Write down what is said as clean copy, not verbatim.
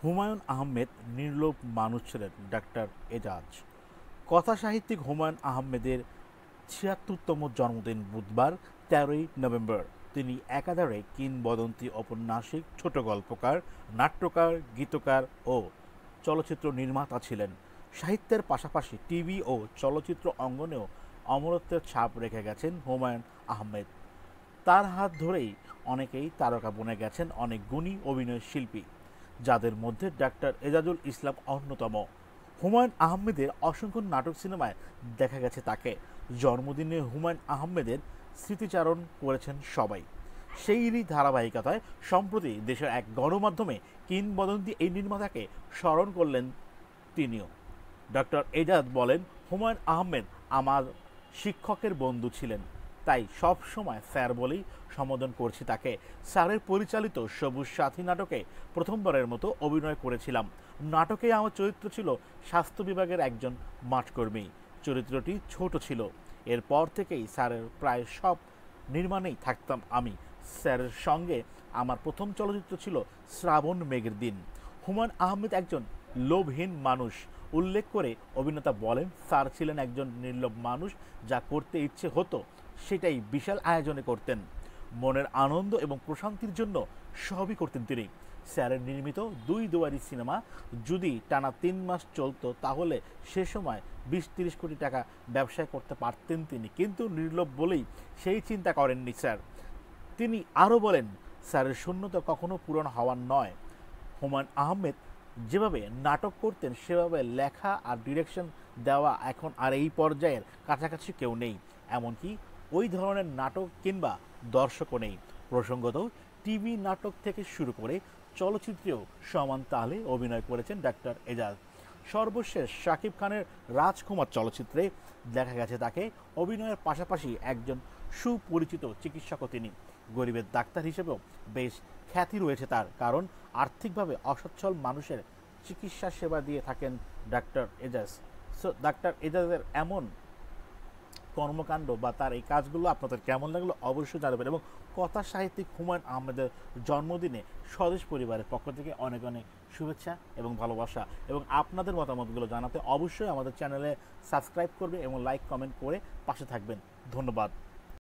হুমায়ূন আহমেদ নির্লোভ মানুষ ছিলেন ডাক্তার এজাজ। কথাসাহিত্যিক হুমায়ূন আহমেদের ৭৬তম জন্মদিন বুধবার ১৩ই নভেম্বর। তিনি একাধারে কিংবদন্তি ঔপন্যাসিক, ছোট গল্পকার, নাট্যকার, গীতকার ও চলচ্চিত্র নির্মাতা ছিলেন। সাহিত্যের পাশাপাশি টিভি ও চলচ্চিত্র অঙ্গনেও অমরত্বের ছাপ রেখে গেছেন হুমায়ূন আহমেদ। তার হাত ধরেই অনেকেই তারকা বনে গেছেন অনেক গুণী অভিনয় শিল্পী, যাদের মধ্যে ডাক্তার এজাজুল ইসলাম অন্যতম। হুমায়ূন আহমেদের অসংখ্য নাটক সিনেমায় দেখা গেছে তাকে। জন্মদিনে হুমায়ূন আহমেদের স্মৃতিচারণ করেছেন সবাই। সেইরই ধারাবাহিকতায় সম্প্রতি দেশের এক গণমাধ্যমে কিংবদন্তি এই নির্মাতাকে স্মরণ করলেন তিনিও। ডক্টর এজাজ বলেন, হুমায়ূন আহমেদ আমার শিক্ষকের বন্ধু ছিলেন, তাই সব সময় স্যার বলেই সম্বোধন করছি তাকে। স্যারের পরিচালিত সবুজ সাথী নাটকে প্রথমবারের মতো অভিনয় করেছিলাম। নাটকে আমার চরিত্র ছিল স্বাস্থ্য বিভাগের একজন মাঠকর্মী। চরিত্রটি ছোট ছিল। এরপর থেকেই স্যারের প্রায় সব নির্মাণেই থাকতাম আমি। স্যারের সঙ্গে আমার প্রথম চলচ্চিত্র ছিল শ্রাবণ মেঘের দিন। হুমায়ূন আহমেদ একজন লোভহীন মানুষ উল্লেখ করে অভিনেতা বলেন, স্যার ছিলেন একজন নির্লোভ মানুষ। যা করতে ইচ্ছে হতো সেটাই বিশাল আয়োজনে করতেন। মনের আনন্দ এবং প্রশান্তির জন্য সবই করতেন তিনি। স্যারের নির্মিত দুই দুয়ারি সিনেমা যদি টানা ৩ মাস চলতো তাহলে সে সময় ২০-৩০ কোটি টাকা ব্যবসায় করতে পারতেন তিনি, কিন্তু নির্লোভ বলেই সেই চিন্তা করেননি স্যার। তিনি আরও বলেন, স্যারের শূন্যতা কখনো পূরণ হওয়ার নয়। হুমায়ূন আহমেদ যেভাবে নাটক করতেন সেভাবে লেখা আর ডিরেকশন দেওয়া এখন আর এই পর্যায়ের কাছাকাছি কেউ নেই। এমনকি ওই ধরনের নাটক কিংবা দর্শকও নেই। প্রসঙ্গত, টিভি নাটক থেকে শুরু করে চলচ্চিত্রেও সমান তালে অভিনয় করেছেন ডাক্তার এজাজ। সর্বশেষ শাকিব খানের রাজকুমার চলচ্চিত্রে দেখা গেছে তাকে। অভিনয়ের পাশাপাশি একজন সুপরিচিত চিকিৎসকও তিনি। গরিবের ডাক্তার হিসেবেও বেশ খ্যাতি রয়েছে তার, কারণ আর্থিকভাবে অসচ্ছল মানুষের চিকিৎসা সেবা দিয়ে থাকেন ডাক্তার এজাজ। ডাক্তার এজাজের এমন কর্মকাণ্ড বা তার এই কাজগুলো আপনাদের কেমন লাগলো অবশ্যই জানাবেন, এবং কথা সাহিত্যিক হুমায়ূন আহমেদের জন্মদিনে স্বদেশ পরিবারের পক্ষ থেকে অনেক অনেক শুভেচ্ছা এবং ভালোবাসা। এবং আপনাদের মতামতগুলো জানাতে অবশ্যই আমাদের চ্যানেলে সাবস্ক্রাইব করবেন এবং লাইক কমেন্ট করে পাশে থাকবেন। ধন্যবাদ।